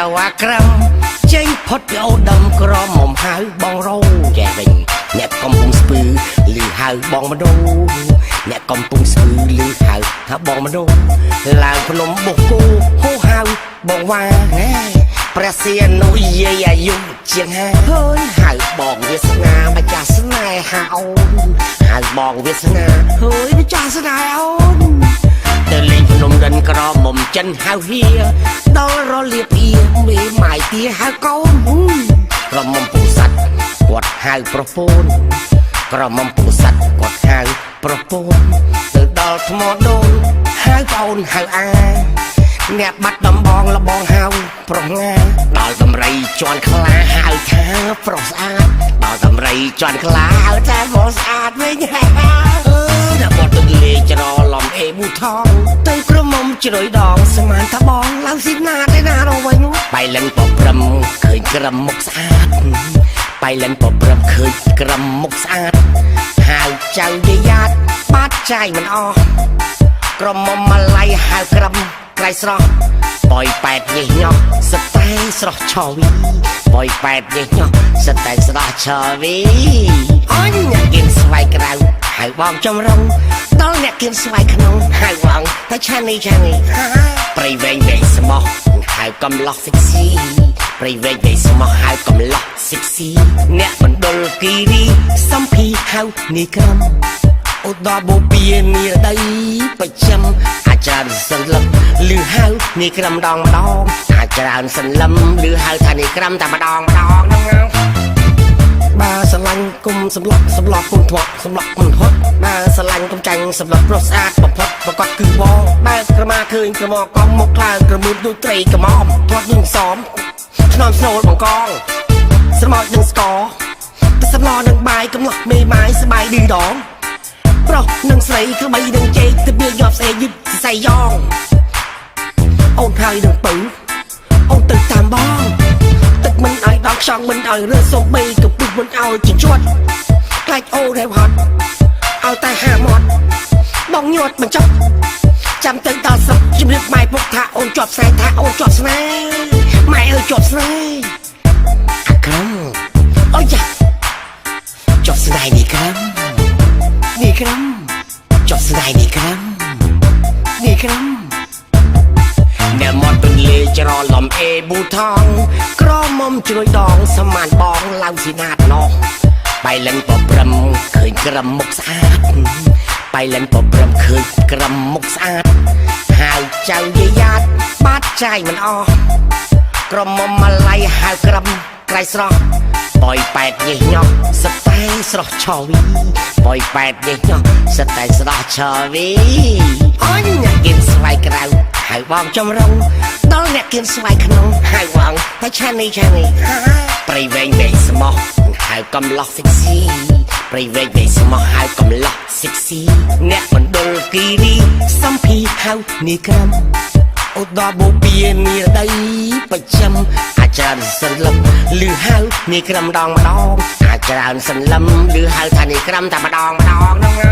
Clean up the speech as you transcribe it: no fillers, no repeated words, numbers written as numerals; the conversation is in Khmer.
អាក្រំចេញផុតពីអូដឹមក្រមុំហៅបងរោចេះវិញអ្នកកំពុងស្ពឺឮហៅបងមនោអ្នកកំពុងស្ពឺឮហៅថាបងមនោឡើងភ្នំបុកគូហូហៅបងវ៉ាព្រះសៀននោះយាយអាយុជាងហើយហៅបងវាសនាម្ចាស់ស្នេហាអូនហៅបងវាសនាហើយម្ចាស់ស្នេហាអូនទៅលេងភ្នំដិនក្រមុំចិនហៅហៀដល់រលៀបអៀមេម៉ាយទាហៅកូនក្រមុំពូសាត់គាត់ហៅប្រពន្ធក្រមុំពូសាត់គាត់ហៅប្រពន្ធទៅដល់ថ្មដូនហៅប្អូនហៅអាអ្នកបាត់ដំបងលបងហៅប្រុសងាដល់តម្រៃជន់ខ្លាហៅថាប្រុសស្អាតដល់តម្រៃជន់ខ្លាហៅថាប្រុសស្អាតវិញដល់បាត់ទៅលេចរលំអេប៊ូថងទៅក្រមុំជ្រោយដងស្មានថាបងឡើងស៊ីណាទេណារវិញបៃលិនប្រព្រឹមឃើញក្រមុខស្អាតបៃលិនប្រព្រឹមឃើញក្រមុខស្អាតហៅចៅយាយ៉ាតបាត់ចាយមិនអស់ក្រមុំម៉ាឡៃហៅក្រំក្រៃស្រស់បយប៉ែតញេះញោះសតែស្រស់ឆវីបយប៉ែតញេះញោះសតែស្រស់ឆវីអញអ្នកគៀនស្វាយក្រៅហៅបងចំរងដល់អ្នកគៀនស្វាយក្នុងហៅបងតែឆានីព្រៃវែងវែងស្មោះហៅកំឡោះសិកស៊ីព្រៃវែងវែងស្មោះហៅកំឡោះសិកស៊ីអ្នកមណ្ឌលគីរីសំភីហៅនីក្រមឧត្តរបូព៌ានីរដីប្រចាំអាចារ្យសន្លឹមឮហៅនីក្រមម្ដងអាចារ្យសន្លឹមឮហៅថានីក្រមតែម្ដងហ្នឹងបើស្រឡាញ់គុំសម្លក់គុំធាត់សម្លក់គុំធាត់បើស្រឡាញ់គុំចាញ់សម្លក់ប្រុសស្អាតបំផុតប្រកបគឺបងបើក្រមាឃើញក្រមកកំមកក្លើក្រមឺដូចត្រីក្រមុំធាត់នឹងសមឆ្នំស្នូលបង្កងស្រមោចនឹងស្កទៅសម្លនឹងបាយកំឡោះមេម៉ាយស្បាយឌីដងប្រុសនឹងស្រីក្បីនឹងជែកទៅវាញាប់ស្អេយឹកសៃយ៉ងអូនហើយនឹងពៅអូនទៅតាមបងទឹកមិនឲ្យដល់ខ្យងមិនឲ្យរើសំបីក៏ពុះមិនឲ្យជជត់ខ្លាចអូនហើយហត់ឲ្យតែហាមាត់បងញាត់បញ្ចប់ចាំទៅដល់សឹកជំរាបម៉ែពុកថាអូនជាប់ស្នេហ៍ថាអូនជាប់ស្នេហ៍ម៉ែអើយជាប់ស្នេហ៍អាក្រំអូយយ៉ាជាប់ស្នេហ៍នេះក្រំនេះក្រំជាប់ស្នេហ៍នេះក្រំនេះក្រំអ្នកមកទន្លេច្រឡំអេប៊ូថងក្រមុំជ្រួយដងសមានបងឡើងស៊ីណាតណោះបៃលិនប្រព្រឹមឃើញក្រមមុខស្អាតបៃលិនប្រព្រឹមឃើញក្រមមុខស្អាតហៅចៅយាយ៉ាតបាត់ចាយមិនអស់ក្រមុំម៉ាឡៃហៅក្រំក្រៃស្រស់បយប៉ែតញេះញោះសតែស្រស់ឆវីបយប៉ែតញេះញោះសតែស្រស់ឆវីអញអ្នកគៀនស្វាយក្រៅហៅបងចំរងដល់អ្នកគៀនស្វាយក្នុងហៅបងតែឆានីព្រៃវែងវែងស្មោះហៅកំឡោះសិកស៊ីព្រៃវែងវែងស្មោះហៅកំឡោះសិកស៊ីអ្នកមណ្ឌលគីរីសំភីហៅនីក្រមឧត្តរបូព៌ានីរដីប្រចាំអាចារ្យសន្លឹមឮហៅនីក្រមម្ដងអាចារ្យសន្លឹមឮហៅថានីក្រមតែម្ដងហ្នឹង